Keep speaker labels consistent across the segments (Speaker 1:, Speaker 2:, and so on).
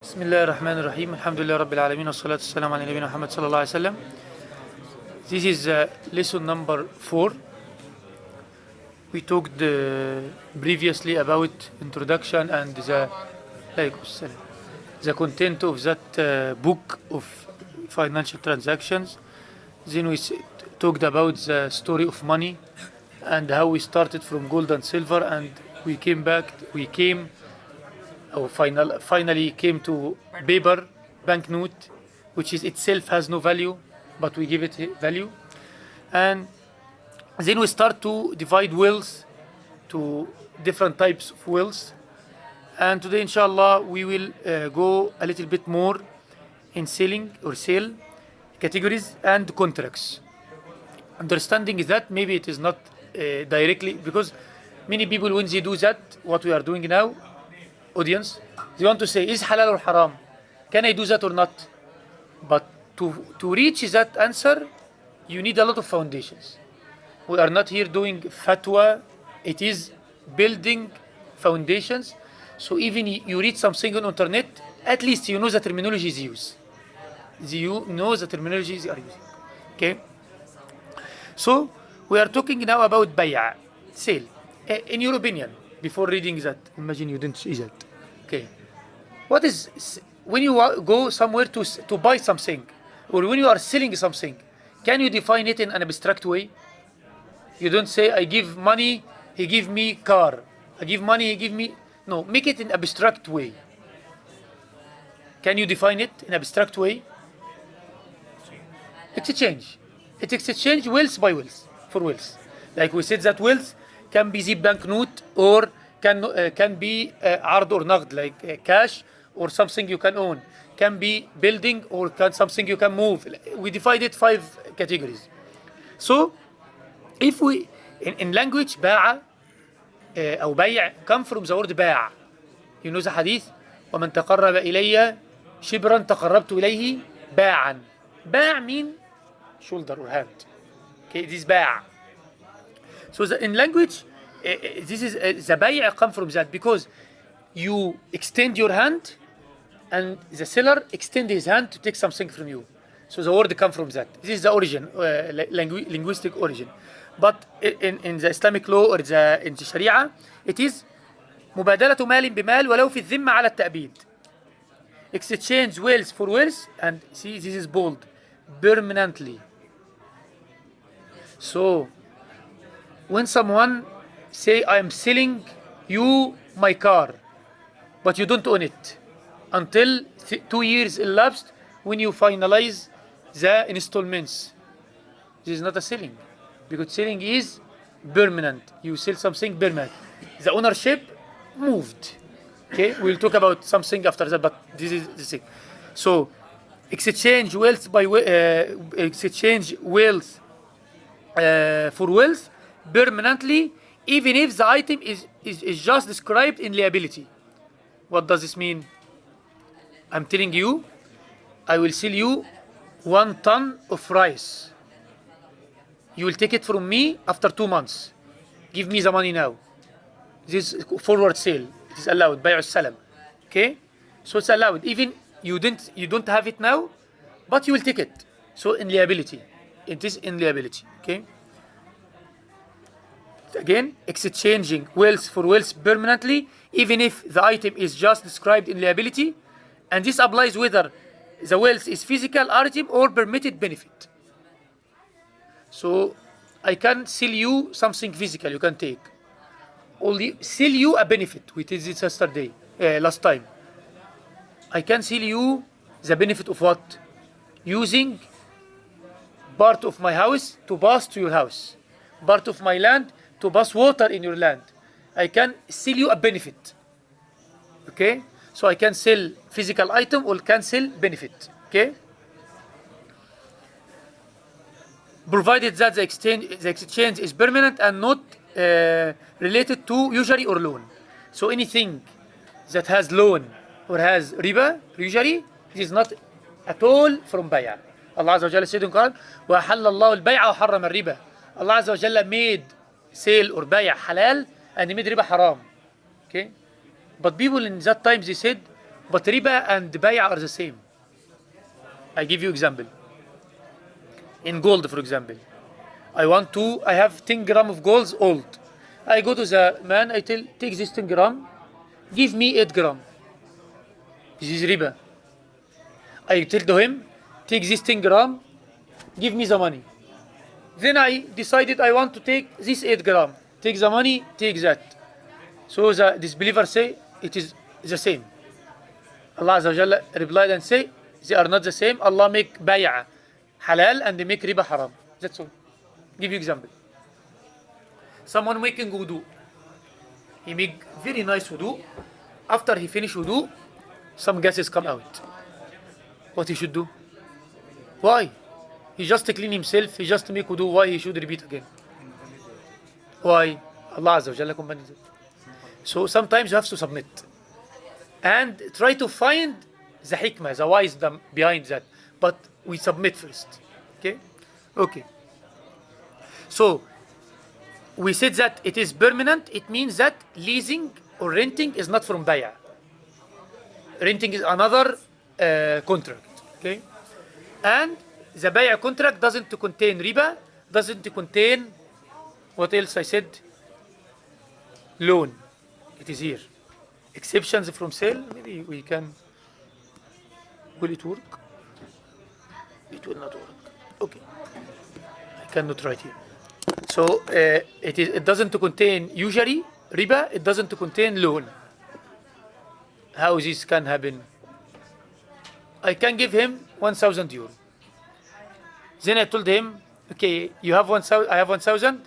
Speaker 1: بسم الله الرحمن الرحيم الحمد لله رب العالمين والصلاة والسلام على نبينا محمد صلى الله عليه وسلم. This is lesson number 4. We talked previously about introduction and the content of that book of financial transactions. Then we talked about the story of money and how we started from gold and silver, and we finally came to paper banknote, which is itself has no value, but we give it value. And then we start to divide wealth to different types of wealth. And today, inshallah, we will go a little bit more in selling or sale categories and contracts. Understanding that maybe it is not directly, because many people, when they do that, what we are doing now, audience, they want to say, is halal or haram? Can I do that or not? But to reach that answer, you need a lot of foundations. We are not here doing fatwa. It is building foundations. So even you read something on internet, at least you know the terminology is used. You know the terminology is used. Okay? So we are talking now about bay'a, sale. In your opinion, before reading that, imagine you didn't see that. Okay. What is, when you go somewhere to buy something, or when you are selling something, can you define it in an abstract way? You don't say, I give money, he give me car. I give money, he give me... No, make it in abstract way. Can you define it in abstract way? Exchange. It exchange wealth by wealth, for wealth. Like we said, that wealth can be the banknote, or can be ard or naqd, like cash or something you can own. Can be building or something you can move. We divided 5 categories. So if we in language باع أو بيع come from the word باع. You know the hadith, ومن تقرب إلي شبرا تقربت إليه باعا. باع mean shoulder or hand. Okay, it is باع. So in language, this is the bay'a come from that, because you extend your hand and the seller extend his hand to take something from you. So the word come from that. This is the origin, linguistic origin. But in the Islamic law or in the Sharia, it is مبادلة مال بمال ولو في الذمة على التأبيد. Exchange wealth for wealth, and see, this is bold, permanently. So when someone say, I am selling you my car, but you don't own it until 2 years elapsed when you finalize the installments. This is not a selling, because selling is permanent. You sell something permanent. The ownership moved. Okay, we'll talk about something after that, but this is the thing. So exchange wealth by exchange wealth for wealth permanently, even if the item is just described in liability. What does this mean? I'm telling you, I will sell you 1 ton of rice. You will take it from me after 2 months. Give me the money now. This is forward sale. It is allowed. Bay'u salam. Okay? So it's allowed. Even you don't have it now, but you will take it. So in liability. It is in liability. Okay? Again, exchanging wealth for wealth permanently, even if the item is just described in liability, and this applies whether the wealth is physical item or permitted benefit. So I can sell you something physical, you can take. Only sell you a benefit. We did this yesterday, last time. I can sell you the benefit of what? Using part of my house to pass to your house, part of my land to pass water in your land. I can sell you a benefit. Okay? So I can sell physical item or can sell benefit. Okay? Provided that the exchange is permanent and not related to usury or loan. So anything that has loan or has riba, usury, it is not at all from bay'a. Allah Azza wa Jalla said in Quran, وَأَحَلَّ اللَّهُ الْبَيْعَ وَحَرَّمَ الرِّبَى. Allah Azza wa Jalla made sale or bay'a halal and he made riba haram. Okay? But people in that time, they said, But riba and bay'a are the same. I give you example. In gold, for example, I have 10 gram of gold old. I go to the man, I tell, take this 10 gram, give me 8 gram. This is riba. I tell to him, take this 10 gram, give me the money. Then I decided I want to take this 8 gram. Take the money, take that. So the disbeliever say, it is the same. Allah Azza wa Jalla replied and say, they are not the same. Allah make bay'a halal and they make riba haram. That's all. Give you example. Someone making wudu. He make very nice wudu. After he finish wudu, some gases come out. What he should do? Why? He just clean himself. He just make wudu. Why he should repeat again? Why? Allah Azza wa Jalla commanded it. So sometimes you have to submit and try to find the hikmah, the wisdom behind that. But we submit first. Okay? Okay. So we said that it is permanent. It means that leasing or renting is not from bay'a. Renting is another contract. Okay? And the bay'a contract doesn't contain riba, doesn't contain, what else I said? Loan. It is here. Exceptions from sale, maybe we can. Will it work? It will not work. Okay. I cannot write here. So it doesn't contain usury, riba, it doesn't contain loan. How this can happen? I can give him 1,000 euro. Then I told him, okay, you have 1,000, I have 1,000.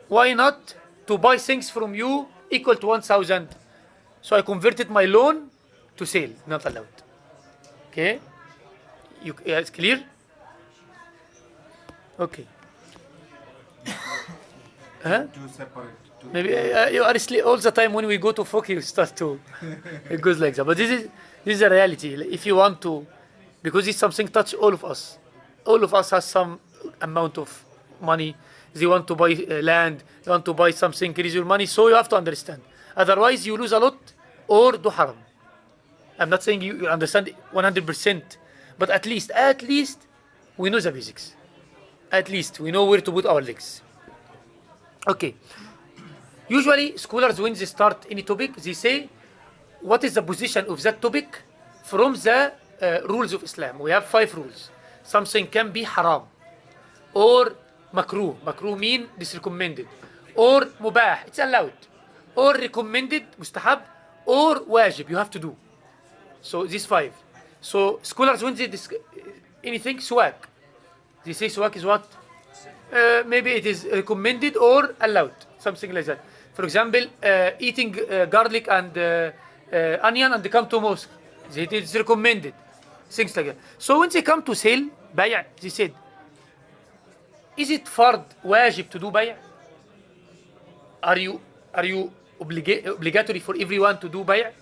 Speaker 1: Why not to buy things from you equal to 1,000? So I converted my loan to sale, not allowed. Okay? It's clear? Okay. Huh?
Speaker 2: Two separate.
Speaker 1: Maybe you are asleep all the time when we go to folk, you start to. It goes like that. But this is a reality. If you want to, because it's something touch all of us. All of us has some amount of money. They want to buy land. They want to buy something, increase your money. So you have to understand. Otherwise, you lose a lot or do haram. I'm not saying you understand 100%, but at least we know the basics. At least we know where to put our legs. Okay. Usually, scholars, when they start any topic, they say, what is the position of that topic from the rules of Islam? We have 5 rules. Something can be haram, or makruh. Makruh mean disrecommended, or mubah, it's allowed, or recommended, mustahab, or wajib, you have to do. So these 5. So scholars, when they anything, swak, they say swak is what? Maybe it is recommended or allowed, something like that. For example, eating garlic and onion and they come to mosque, it is recommended, things like that. So when they come to sale, bay'a, they said, is it fard, wajib to do bay'a? Are you obligatory for everyone to do bay'a?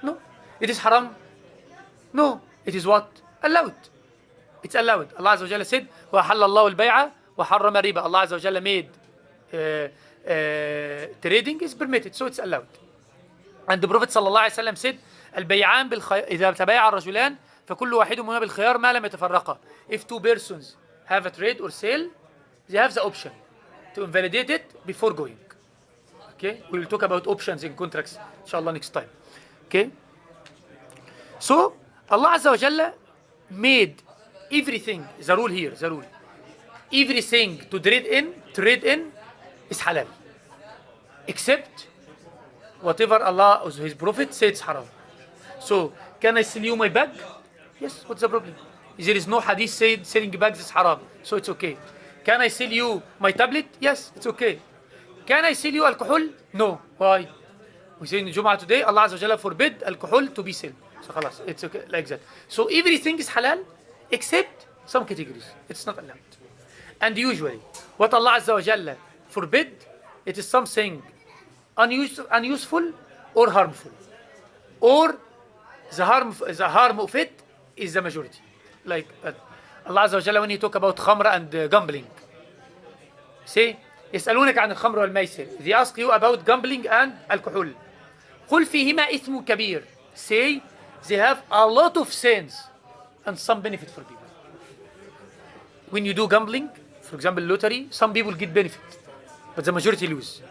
Speaker 1: No. It is haram? No. It is what? Allowed. It's allowed. Allah Azza wa Jalla said, وَحَلَّ اللَّهُ الْبَيْعَ وَحَرَّمَ الرِّبَ. Allah Azza wa Jalla made trading is permitted, so it's allowed. And the Prophet صلى الله عليه وسلم said, البيعان بالخيار إذا تبايع الرجلان فكل واحد منهما بالخيار ما لم يتفرقا. If 2 persons have a trade or sale, they have the option to invalidate it before going. Okay? We will talk about options in contracts, inshallah, next time. Okay? So, Allah Azza wa Jalla made everything, the rule here, the rule. Everything to trade in is halal. Except whatever Allah or His Prophet said it's haram. So, can I sell you my bag? Yes, what's the problem? There is no hadith said selling bags is haram, so it's okay. Can I sell you my tablet? Yes, it's okay. Can I sell you alcohol? No. Why? We say in Jum'ah today, Allah Azza wa Jalla forbid alcohol to be sold. So khalas, it's okay, like that. So everything is halal except some categories. It's not allowed. And usually, what Allah Azza wa Jalla forbid, it is something unuseful or harmful. Or the harm of it is the majority. Like Allah Azza wa Jalla when He talk about khamra and gambling. Say, يسألونك عن الخمر والميسر. They ask you about gambling and alcohol. قل فيهما إثم كبير. Say, they have a lot of sins and some benefit for people. When you do gambling, for example, lottery, some people get benefit, but the majority lose.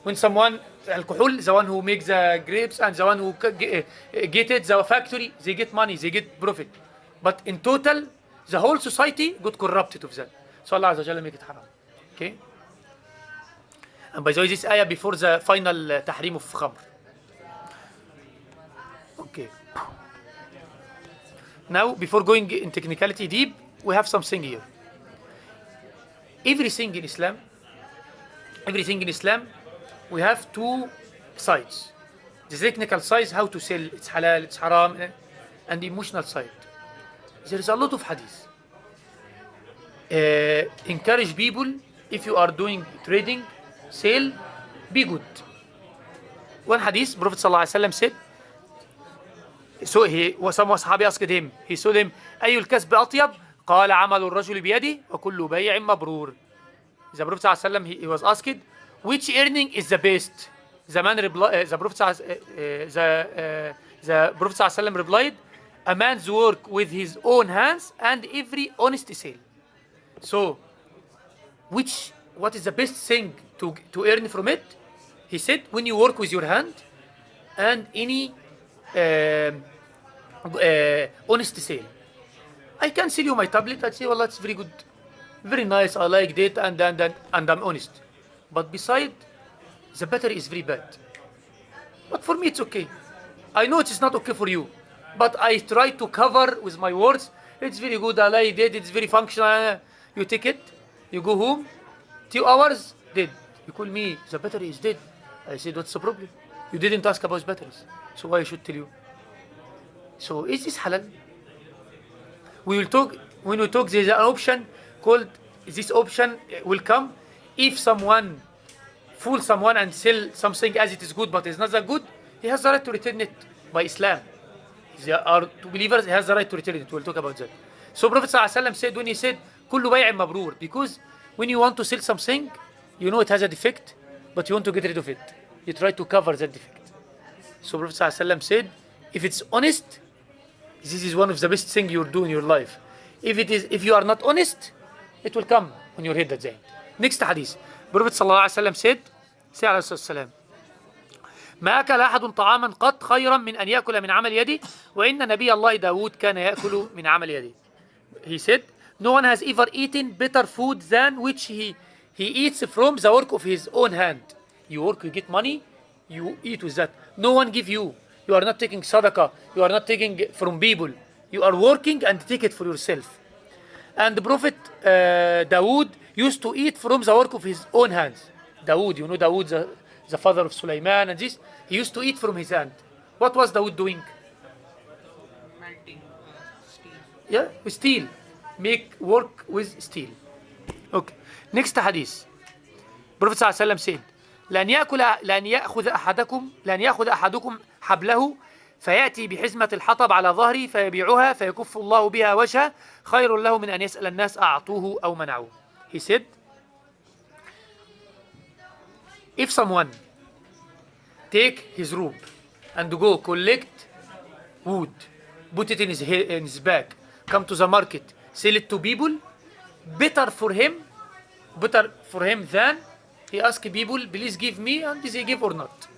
Speaker 1: When someone, alcohol, the one who makes the grapes and the one who get it, the factory, they get money, they get profit. But in total, the whole society got corrupted of that. So Allah Azza wa Jalla make it haram. Okay? And by the way, this ayah before the final tahrim of khamr. Okay. Now, before going in technicality deep, we have something here. Everything in Islam, we have two sides. The technical side, how to sell, it's halal, it's haram, and the emotional side. There is a lot of hadith. Encourage people, if you are doing trading, sale, be good. One hadith, Prophet ﷺ said, so some Sahabi asked him, he told him, أي الكسب أطيب? قال عمل الرجل بيده وكل بيع مبرور. The Prophet ﷺ, he was asked, which earning is the best? The man replied, the Prophet ﷺ replied, a man's work with his own hands and every honest sale. So, what is the best thing to earn from it? He said, when you work with your hand and any honest sale. I can sell you my tablet, I'd say, well, that's very good. Very nice, I like it, and I'm honest. But beside, the battery is very bad. But for me, it's okay. I know it's not okay for you. But I try to cover with my words. It's very good, I like it, it's very functional. You take it, you go home, 2 hours, dead. You call me, the battery is dead. I said, what's the problem? You didn't ask about batteries. So why I should tell you? So is this halal? We will talk, when we talk, there's an option called, this option will come if someone fool someone and sell something as it is good but it's not that good, he has the right to return it by Islam. There are two believers, he has the right to return it. We'll talk about that. So Prophet ﷺ said, when he said, كل بيع مبرور, because when you want to sell something, you know it has a defect, but you want to get rid of it. You try to cover that defect. So Prophet ﷺ said, if it's honest, this is one of the best things you'll do in your life. If you are not honest, it will come on your head at the end. Next hadith. Prophet ﷺ said, say عليه الصلاة والسلام, ما أكل أحد طعاما قط خيرا من أن يأكل من عمل يده وإن نبي الله داود كان يأكل من عمل يده. He said, no one has ever eaten better food than which he eats from the work of his own hand. You work, you get money, you eat with that. No one give you. You are not taking sadaqah. You are not taking from people. You are working and take it for yourself. And the Prophet Dawood used to eat from the work of his own hands. Dawood, you know Dawood, the father of Sulaiman and this, he used to eat from his hand. What was Dawood doing?
Speaker 2: Melting steel.
Speaker 1: Yeah, with steel. Make work with steel. Okay. Next hadith. Prophet ﷺ said, لأن يأخذ أحدكم حبله فيأتي بحزمة الحطب على ظهره فيبيعها فيكف الله بها وجهه خير له من أن يسأل الناس أعطوه أو منعوه. He said, if someone take his rope and go collect wood, put it in his bag, come to the market, sell it to people, better for him than he ask people, please give me, and they give or not.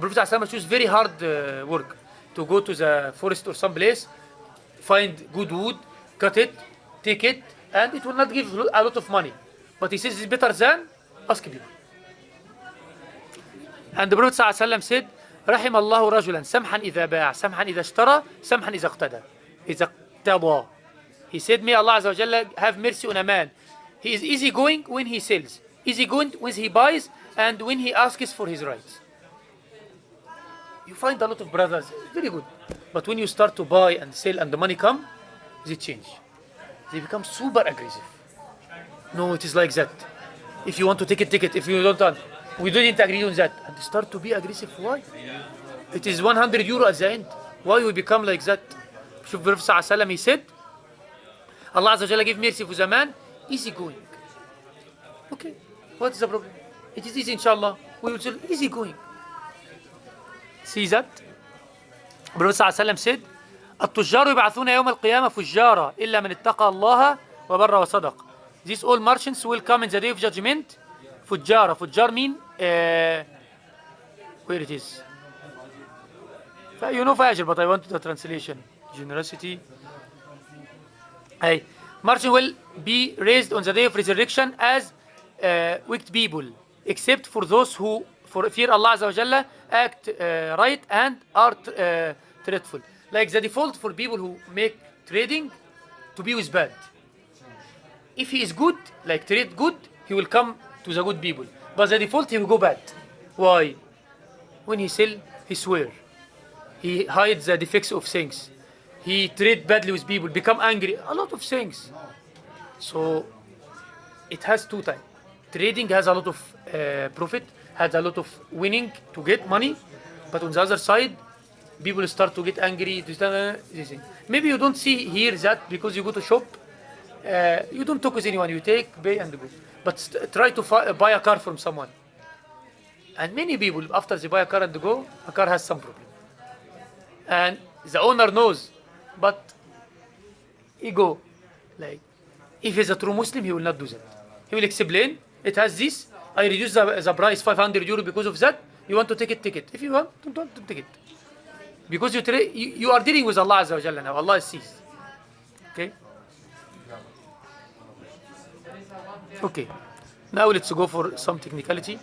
Speaker 1: Prophet ﷺ choose very hard work to go to the forest or some place, find good wood, cut it, take it, and it will not give a lot of money. But he says it's better than ask people. And the Prophet ﷺ said, رحم الله رجلا سمحا إذا باع سمحا إذا اشترى سمحا إذا اقتدى إذا اقتضى. He said, may Allah Azza wa Jalla have mercy on a man. He is easygoing when he sells, easygoing when he buys, and when he asks for his rights. You find a lot of brothers, very good. But when you start to buy and sell and the money come, they change. They become super aggressive. No, it is like that. If you want to take it, take it. If you don't, we didn't agree on that. And they start to be aggressive. Why? It is 100 euro at the end. Why we become like that? Prophet ﷺ, he said, Allah Azza wa Jalla give mercy for the man, easy going. Okay, what is the problem? It is easy, inshallah. We will say easy going. See that? Prophet صلى الله عليه وسلم said التجار يبعثون يوم القيامة فجارا إلا من اتقى الله وبر وصدق. These all merchants will come in the day of judgment فجارا. فجار mean where it is. You know فاجر, but I want the translation. Generosity. Hey, merchant will be raised on the day of resurrection as wicked people, except for those who, for fear Allah Azza wa Jalla, act right and are truthful. Like the default for people who make trading to be with bad. If he is good, like trade good, he will come to the good people. But the default, he will go bad. Why? When he sell, he swear. He hides the defects of things. He trade badly with people, become angry. A lot of things. So it has two types. Trading has a lot of profit, has a lot of winning to get money. But on the other side, people start to get angry. Maybe you don't see here that because you go to shop, you don't talk with anyone. You take, pay, and go. But try to buy a car from someone. And many people, after they buy a car and go, a car has some problem. And the owner knows, but ego, like, if he's a true Muslim, he will not do that. He will explain, it has this, I reduce the price 500 euro because of that. You want to take it, take it. If you want, don't take it. Because you are dealing with Allah Azza wa Jalla now. Allah sees. Okay? Okay. Now let's go for some technicality.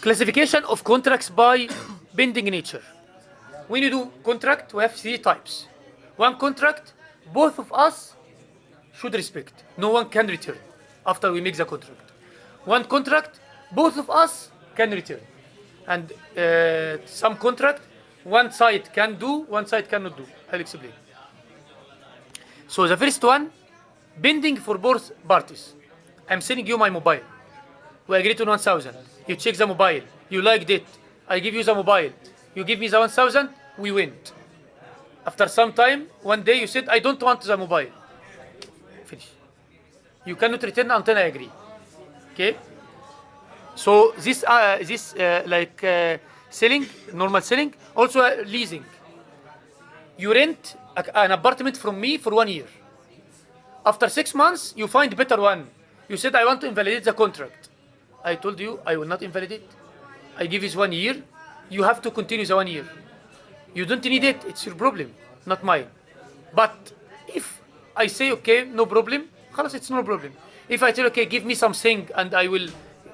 Speaker 1: Classification of contracts by binding nature. When you do contract, we have three types. One contract, both of us should respect. No one can return after we make the contract. One contract, both of us can return. And some contract, one side can do, one side cannot do. I'll explain. So the first one, binding for both parties. I'm sending you my mobile. We agreed on 1,000. You check the mobile. You liked it. I give you the mobile. You give me the 1,000. We went. After some time, one day you said, I don't want the mobile. Finish. You cannot return until I agree. Okay? So this selling, normal selling, also leasing. You rent an apartment from me for 1 year. After 6 months, you find better one. You said, I want to invalidate the contract. I told you, I will not invalidate. I give you 1 year. You have to continue the 1 year. You don't need it. It's your problem, not mine. But if I say, okay, no problem, خلاص, it's no problem. If I tell, okay, give me something and I will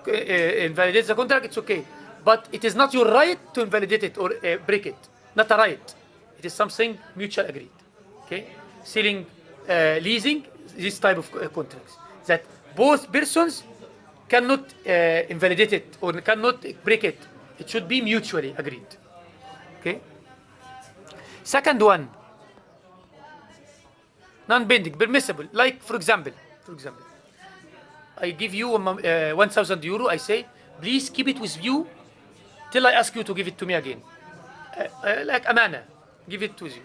Speaker 1: invalidate the contract, it's okay. But it is not your right to invalidate it or break it. Not a right. It is something mutual agreed. Okay? Selling, leasing, this type of contracts. That both persons cannot invalidate it or cannot break it. It should be mutually agreed. Okay? Second one, non-binding, permissible. Like, for example, I give you 1,000 euro. I say, please keep it with you till I ask you to give it to me again. Like amana, give it to you.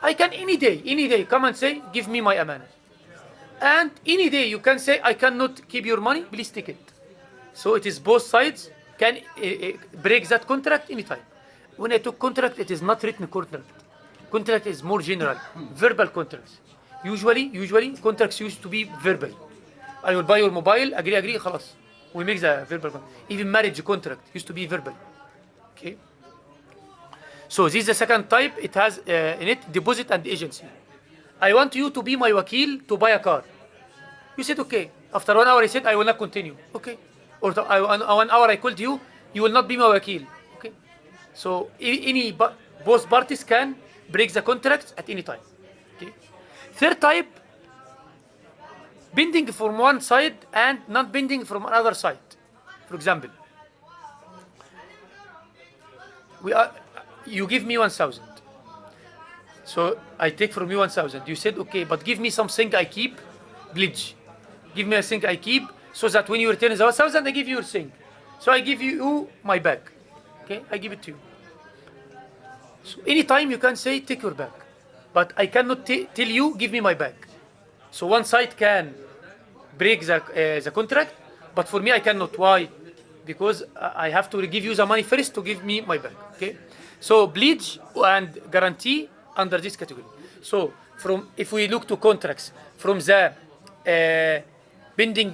Speaker 1: I can any day come and say, give me my amana. And any day you can say, I cannot keep your money, please take it. So it is both sides can break that contract anytime. When I took contract, it is not written contract. Contract is more general, verbal contracts. Usually contracts used to be verbal. I will buy your mobile, agree, خلاص. We make the verbal contract. Even marriage contract used to be verbal. Okay. So this is the second type. It has in it deposit and agency. I want you to be my wakil to buy a car. You said okay. After 1 hour, I said I will not continue. Okay. Or 1 hour I called you, you will not be my wakil. Okay. So both parties can break the contract at any time. Okay. Third type, binding from one side and not binding from another side. For example, you give me 1,000. So I take from you 1,000. You said okay, but give me something I keep, pledge. Give me a thing I keep, so that when you return the 1,000, I give you your thing. So I give you my bag. Okay, I give it to you. So anytime you can say, take your bag. But I cannot tell you, give me my bag. So one side can break the contract, but for me I cannot. Why? because I have to give you the money first to give me my back. Okay, so pledge and guarantee under this category. So if we look to contracts from the binding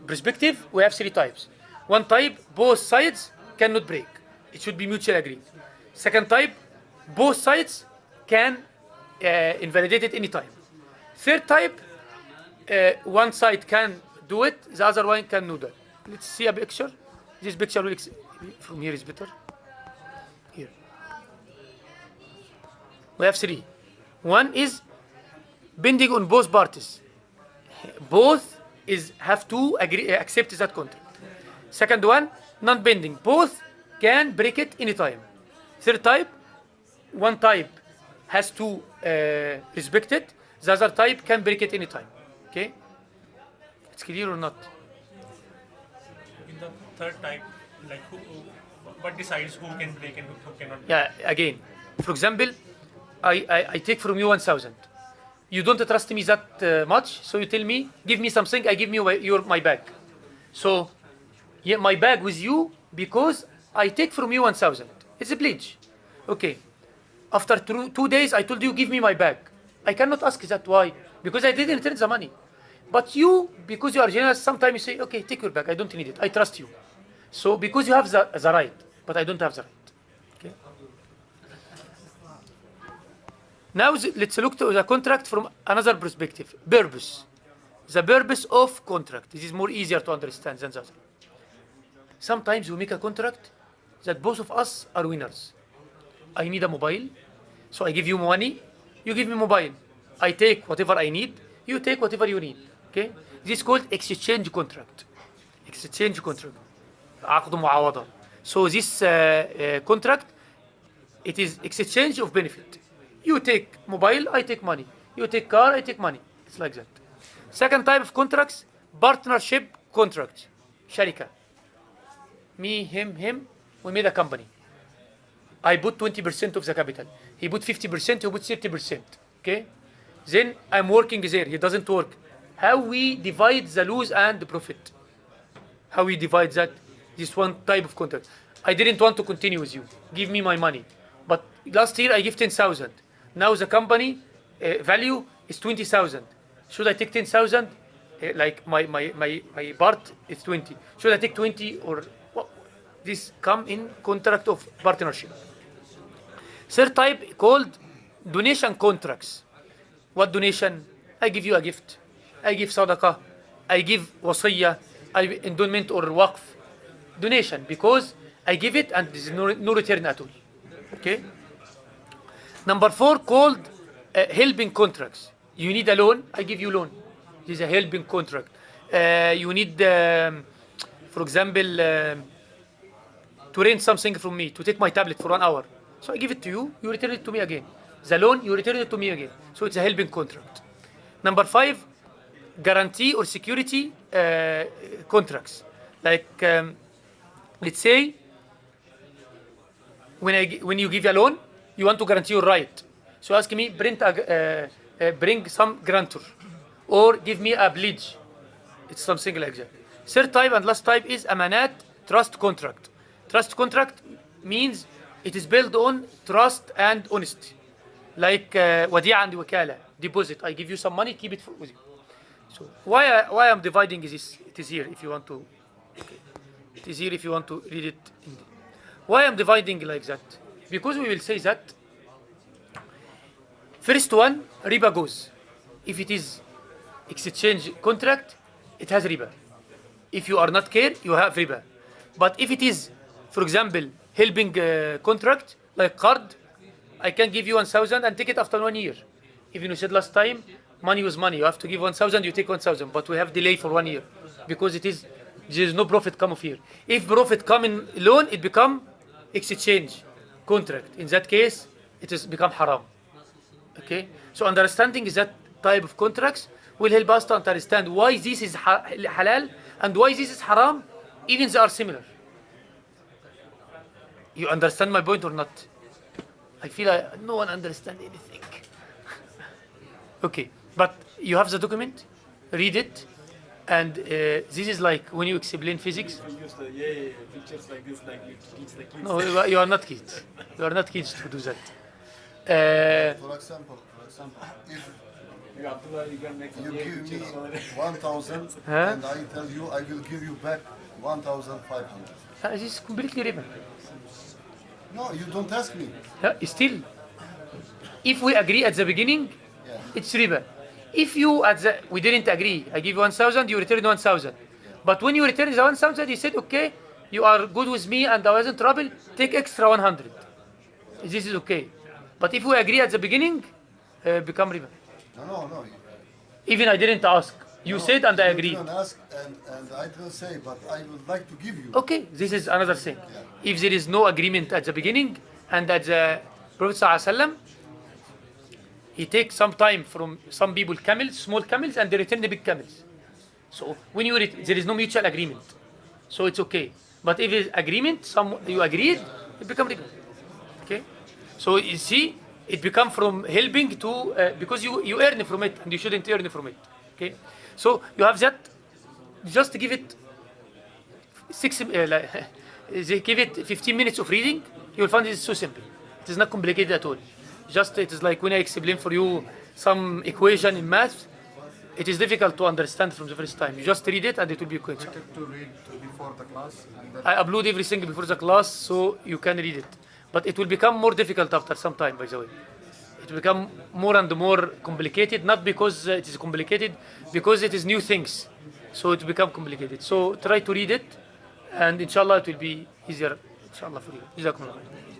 Speaker 1: perspective, we have three types. One type, both sides cannot break. It should be mutually agreed. Second type, both sides can invalidate it anytime. Third type, one side can do it, the other one can do that. Let's see a picture. This picture will from here is better. Here. We have three. One is binding on both parties. Both have to agree, accept that contract. Second one, non-binding. Both can break it anytime. Third type, one type has to respect it. The other type can break it anytime. Okay? It's clear or not?
Speaker 3: In the third type, like what decides who can break and who cannot?
Speaker 1: Yeah, again, for example, I take from you 1,000. You don't trust me that much, so you tell me, give me something, I give you my bag. So, yeah, my bag with you because I take from you 1,000. It's a pledge. Okay. After 2 days, I told you, give me my bag. I cannot ask that. Why? Because I didn't return the money. But you, because you are generous, sometimes you say, okay, take your bag. I don't need it. I trust you. So, because you have the right, but I don't have the right. Okay. Now, let's look to the contract from another perspective. Purpose. The purpose of contract. This is more easier to understand than the other. Sometimes we make a contract that both of us are winners. I need a mobile, so I give you money, you give me mobile. I take whatever I need, you take whatever you need. Okay? This is called exchange contract. Exchange contract. عقد معاوضة. So this contract, it is exchange of benefit. You take mobile, I take money. You take car, I take money. It's like that. Second type of contracts, partnership contract. شركة. Me, him, we made a company. I put 20% of the capital. He put 50%, he put 30%. Okay? Then I'm working there, he doesn't work. How we divide the loss and the profit? How we divide that? This one type of contract. I didn't want to continue with you. Give me my money. But last year I give 10,000. Now the company value is 20,000. Should I take 10,000? Like my part is 20. Should I take 20 or what? This come in contract of partnership. Third type called donation contracts. What donation? I give you a gift. I give sadaqah. I give wasiyah. I endowment or waqf. Donation because I give it and there is no return at all. Okay? Number 4 called helping contracts. You need a loan, I give you loan. This is a helping contract. You need, for example, to rent something from me, to take my tablet for 1 hour. So I give it to you, you return it to me again. The loan, you return it to me again. So it's a helping contract. Number 5, guarantee or security contracts. Like, let's say, when you give a loan, you want to guarantee your right. So ask me, bring some guarantor, or give me a pledge. It's something like that. Third type and last type is amanat, trust contract. Trust contract means it is built on trust and honesty. Like wadi'a and wakala, deposit. I give you some money, keep it with you. So why I'm dividing this? It is here if you want to. Okay. It is here if you want to read it. Why I'm dividing like that? Because we will say that first one, riba goes. If it is exchange contract, it has riba. If you are not care, you have riba. But if it is, for example, helping contract, like card, I can give you 1,000 and take it after 1 year. Even you said last time, money was money. You have to give 1,000, you take 1,000. But we have delay for 1 year because there is no profit come of here. If profit come in loan, it become exchange contract. In that case, it has become haram. Okay? So understanding that type of contracts will help us to understand why this is halal and why this is haram, even they are similar. You understand my point or not? I feel no one understands anything. Okay, but you have the document, read it, And this is like when you explain physics.
Speaker 4: We use the pictures like this, like you teach the kids.
Speaker 1: No, you are not kids. You are not kids to do that.
Speaker 5: For example, if
Speaker 4: You Abdullah, you can make
Speaker 5: you
Speaker 4: the
Speaker 5: give me
Speaker 4: pictures so that
Speaker 5: 1,000
Speaker 1: Huh?
Speaker 5: and I tell you I will give you back 1,500.
Speaker 1: This is completely riba.
Speaker 5: No, you don't ask me.
Speaker 1: Still, if we agree at the beginning,
Speaker 5: Yeah.
Speaker 1: it's riba. If you we didn't agree, I give you 1,000, you return 1,000. But when you return the 1,000, he said, okay, you are good with me and I was in trouble, take extra 100. This is okay. But if we agree at the beginning, become riba.
Speaker 5: No.
Speaker 1: Even I didn't ask. You said and I
Speaker 5: You
Speaker 1: agreed.
Speaker 5: didn't ask and I didn't say, but I would like to give you.
Speaker 1: Okay, this is another thing. If there is no agreement at the beginning and at the Prophet ﷺ, he takes some time from some people camels, small camels, and they return the big camels. So when you there is no mutual agreement, so it's okay. But if it's agreement, you agreed, it becomes riba. Okay, so you see, it become from helping to because you earn from it and you shouldn't earn from it. Okay, so you have that. Just give it they give it 15 minutes of reading. You will find it is so simple. It is not complicated at all. Just it is like when I explain for you some equation in math. It is difficult to understand from the first time. You just read it and it will be quick.
Speaker 5: To read before the class. And then
Speaker 1: I upload everything before the class so you can read it. But it will become more difficult after some time, by the way. It will become more and more complicated, not because it is complicated, because it is new things. So it will become complicated. So try to read it, and inshallah it will be easier, inshallah, for you. Jazakumullah.